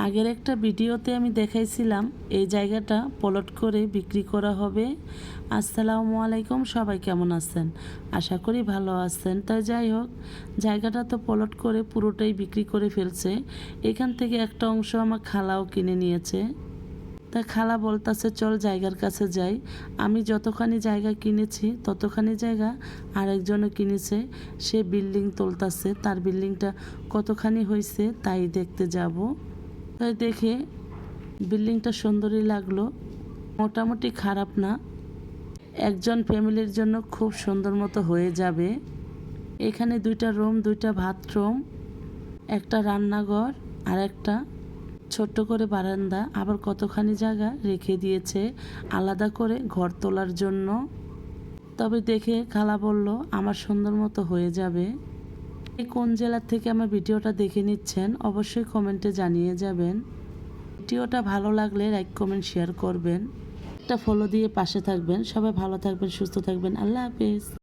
আগের একটা ভিডিওতে আমি দেখাইছিলাম এই জায়গাটা প্লট করে বিক্রি করা হবে। আসসালামু আলাইকুম, সবাই কেমন আছেন? আশা করি ভালো আছেন। তাই যাই হোক, জায়গাটা তো প্লট করে পুরোটাই বিক্রি করে ফেলছে। এখান থেকে একটা অংশ আমার খালাও কিনে নিয়েছে। তা খালা বলতাছে চল জায়গার কাছে যাই। আমি যতখানি জায়গা কিনেছি ততখানি জায়গা আরেকজনও কিনেছে, সে বিল্ডিং তুলতাছে। তার বিল্ডিংটা কতখানি হয়েছে তাই দেখতে যাব। তাই দেখে বিল্ডিংটা সুন্দরই লাগলো, মোটামুটি খারাপ না, একজন ফ্যামিলির জন্য খুব সুন্দর মতো হয়ে যাবে। এখানে 2টা রুম, 2টা বাথরুম, একটা রান্নাঘর আর একটা ছোট্ট করে বারান্দা, আবার কতখানি জায়গা রেখে দিয়েছে আলাদা করে ঘর তোলার জন্য। তবে দেখে খালা বলল আমার সুন্দর মতো হয়ে যাবে। এই কোন জেলা থেকে আমার ভিডিওটা দেখে নিচ্ছেন অবশ্যই কমেন্টে জানিয়ে যাবেন। ভিডিওটা ভালো লাগলে লাইক কমেন্ট শেয়ার করবেন, একটা ফলো দিয়ে পাশে থাকবেন। সবাই ভালো থাকবেন, সুস্থ থাকবেন। আল্লাহ হাফেজ।